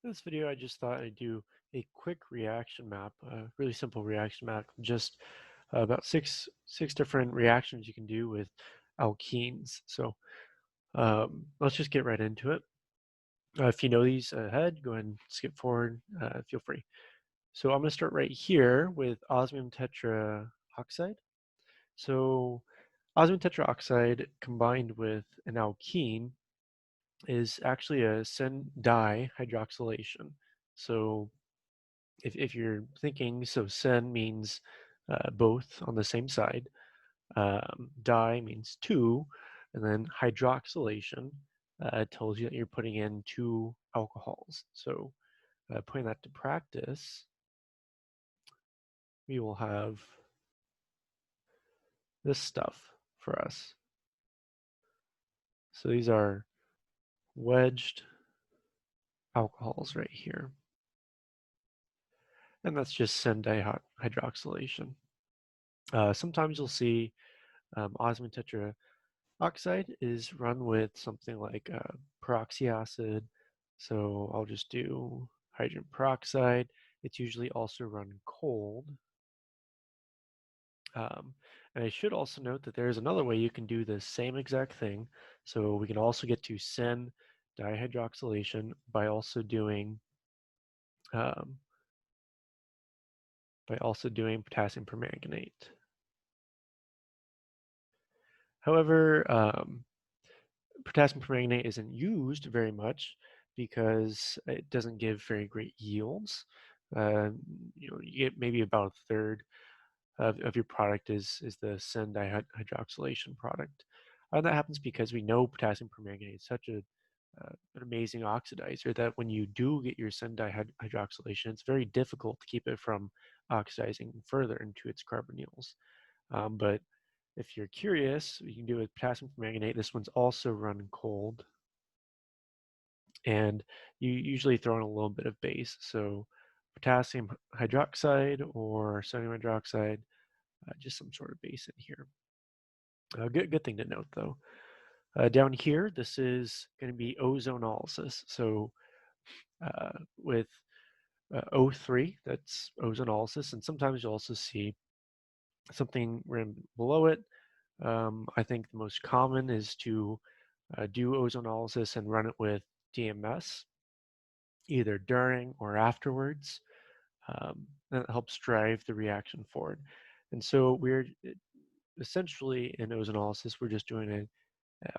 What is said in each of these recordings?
In this video, I just thought I'd do a quick reaction map, a really simple reaction map, just about six different reactions you can do with alkenes. So let's just get right into it. If you know these ahead, go ahead and skip forward. Feel free. So I'm going to start right here with osmium tetraoxide. So osmium tetraoxide combined with an alkene is actually a syn dihydroxylation. So if you're thinking, so sen means both on the same side, di means two, and then hydroxylation tells you that you're putting in two alcohols. So putting that to practice, we will have this stuff for us. So these are wedged alcohols right here. And that's just sen dihydroxylation. Sometimes you'll see osmium tetraoxide is run with something like peroxy acid. So I'll just do hydrogen peroxide. It's usually also run cold. And I should also note that there's another way you can do the same exact thing. So we can also get to sen dihydroxylation by also doing um, potassium permanganate. However, potassium permanganate isn't used very much because it doesn't give very great yields. Uh, you get maybe about a third of your product is the sen dihydroxylation product. And that happens because we know potassium permanganate is such an amazing oxidizer that when you do get your sen dihydroxylation, it's very difficult to keep it from oxidizing further into its carbonyls. But if you're curious, you can do it with potassium permanganate. This one's also run cold. And you usually throw in a little bit of base. So potassium hydroxide or sodium hydroxide, just some sort of base in here. Good thing to note though. Down here, this is going to be ozonolysis. So with O3, that's ozonolysis, and sometimes you'll also see something written below it. I think the most common is to do ozonolysis and run it with DMS, either during or afterwards. That helps drive the reaction forward. And so we're essentially in ozonolysis, we're just doing an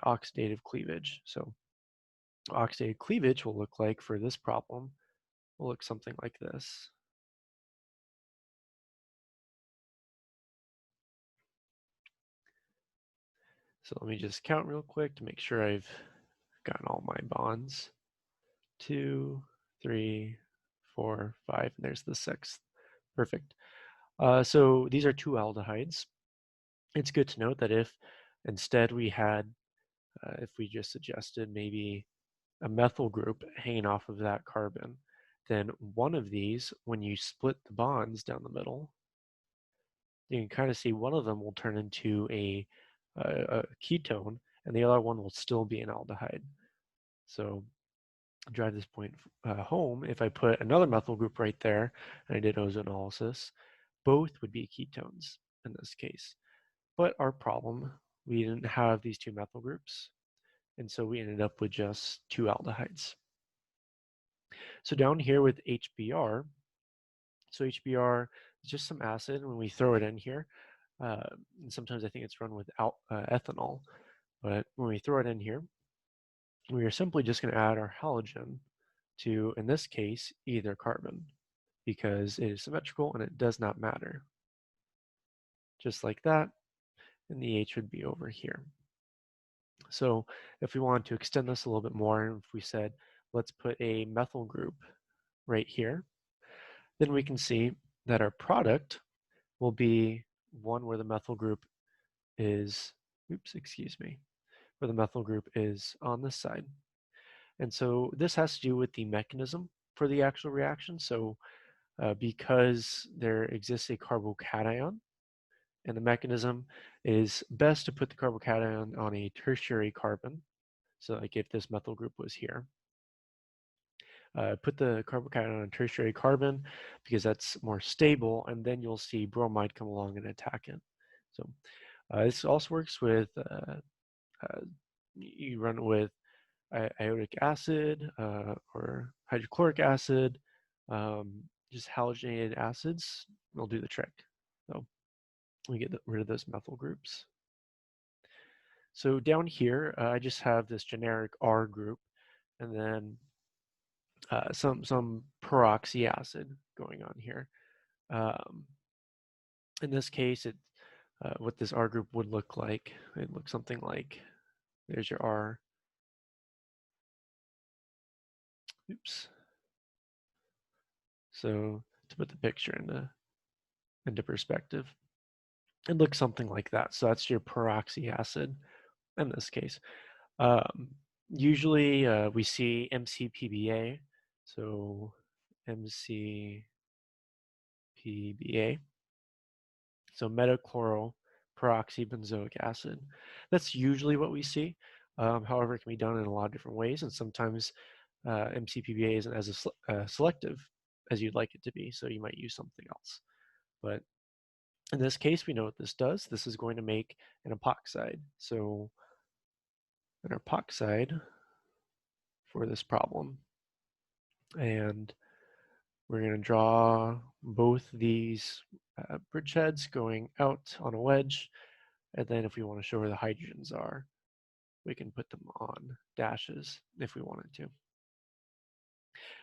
oxidative cleavage. So oxidative cleavage will look like for this problem, will look something like this. So let me just count real quick to make sure I've gotten all my bonds. 2, 3, 4, 5, and there's the sixth. Perfect. So these are two aldehydes. It's good to note that if instead we had, if we just suggested maybe a methyl group hanging off of that carbon, then one of these, when you split the bonds down the middle, you can kind of see one of them will turn into a ketone, and the other one will still be an aldehyde. So drive this point home, if I put another methyl group right there and I did ozonolysis, both would be ketones in this case. But our problem, we didn't have these two methyl groups, and so we ended up with just two aldehydes. So down here with HBr, so HBr is just some acid. When we throw it in here, and sometimes I think it's run with ethanol, but when we throw it in here, we are simply just going to add our halogen to, in this case, either carbon, because it is symmetrical and it does not matter. Just like that, and the H would be over here. So if we wanted to extend this a little bit more, and if we said, let's put a methyl group right here, then we can see that our product will be one where the methyl group is, where the methyl group is on this side. And so this has to do with the mechanism for the actual reaction. So because there exists a carbocation, and the mechanism is best to put the carbocation on a tertiary carbon. So like if this methyl group was here, Put the carbocation on a tertiary carbon because that's more stable, and then you'll see bromide come along and attack it. So this also works with, you run it with iodic acid or hydrochloric acid, just halogenated acids will do the trick. So we get rid of those methyl groups. So down here, I just have this generic R group, and then some peroxy acid going on here. In this case, what this R group would look like, it looks something like, there's your R. Oops. So to put the picture into perspective, it looks something like that. So that's your peroxy acid in this case. Usually we see MCPBA, so MCPBA, so metachloroperoxybenzoic acid. That's usually what we see. However, it can be done in a lot of different ways, and sometimes MCPBA isn't as selective as you'd like it to be, so you might use something else. But in this case, we know what this does. This is going to make an epoxide. So an epoxide for this problem. And we're going to draw both these bridgeheads going out on a wedge. And then if we want to show where the hydrogens are, we can put them on dashes if we wanted to.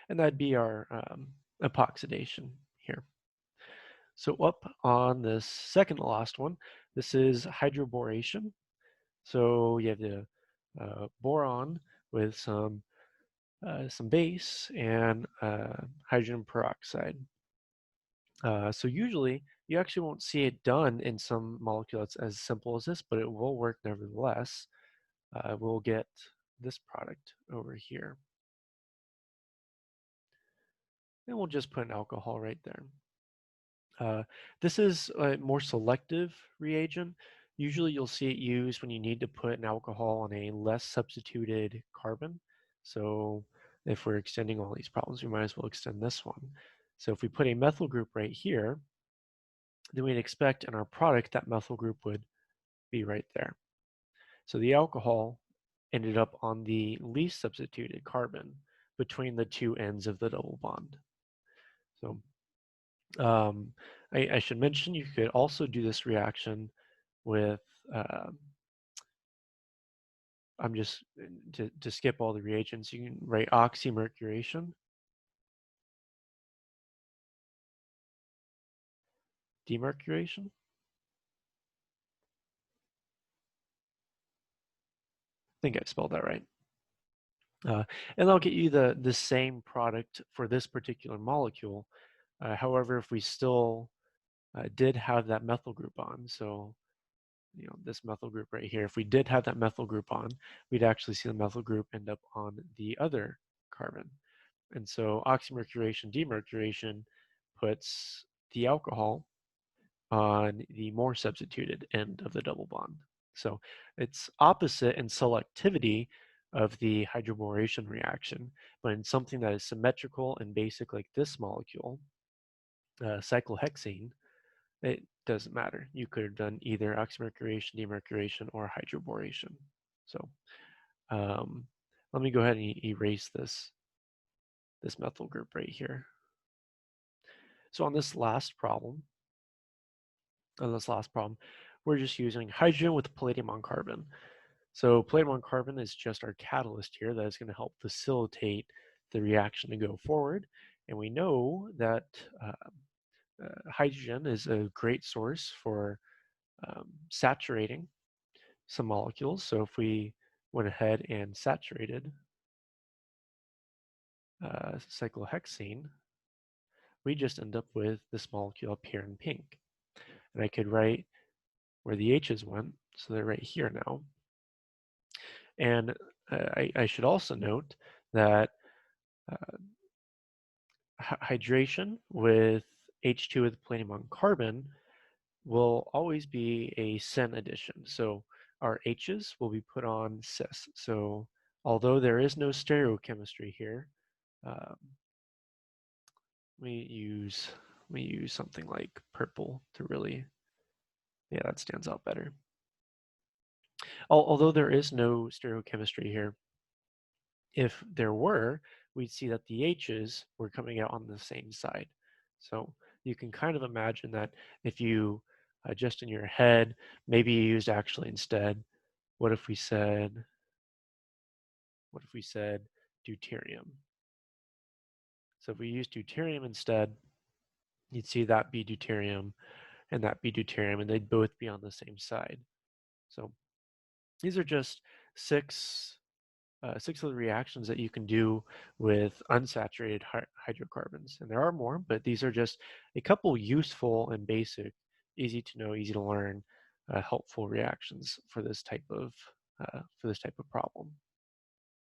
And that'd be our epoxidation here. So up on this second to last one, this is hydroboration. So you have the boron with some base and hydrogen peroxide. So usually you actually won't see it done in some molecules as simple as this, but it will work nevertheless. We'll get this product over here. And we'll just put an alcohol right there. This is a more selective reagent. Usually you'll see it used when you need to put an alcohol on a less substituted carbon. So if we're extending all these problems, we might as well extend this one. So if we put a methyl group right here, then we'd expect in our product that methyl group would be right there. So the alcohol ended up on the least substituted carbon between the two ends of the double bond. So I should mention you could also do this reaction with, I'm just, to skip all the reagents, you can write oxymercuration, demercuration. I think I spelled that right. And I'll get you the same product for this particular molecule. However, if we still did have that methyl group on, so this methyl group right here, if we did have that methyl group on, we'd actually see the methyl group end up on the other carbon. And so oxymercuration, demercuration puts the alcohol on the more substituted end of the double bond. So it's opposite in selectivity of the hydroboration reaction, but in something that is symmetrical and basic like this molecule, cyclohexane, it doesn't matter. You could have done either oxymercuration, demercuration, or hydroboration. So let me go ahead and erase this methyl group right here. So on this last problem, we're just using hydrogen with palladium on carbon. So palladium on carbon is just our catalyst here that is going to help facilitate the reaction to go forward. And we know that hydrogen is a great source for saturating some molecules. So if we went ahead and saturated cyclohexane, we just end up with this molecule up here in pink. And I could write where the H's went, so they're right here now. And I should also note that hydration with H2 with palladium on carbon will always be a syn addition. So our H's will be put on cis. So although there is no stereochemistry here, Um, we use something like purple to really, yeah, that stands out better. Although there is no stereochemistry here, if there were, we'd see that the H's were coming out on the same side. So you can kind of imagine that if you just in your head, maybe you used actually instead, what if we said, deuterium? So if we use deuterium instead, you'd see that be deuterium and that be deuterium, and they'd both be on the same side. So these are just six of the reactions that you can do with unsaturated hydrocarbons. And there are more, but these are just a couple useful and basic, easy to know, easy to learn, helpful reactions for this type of problem.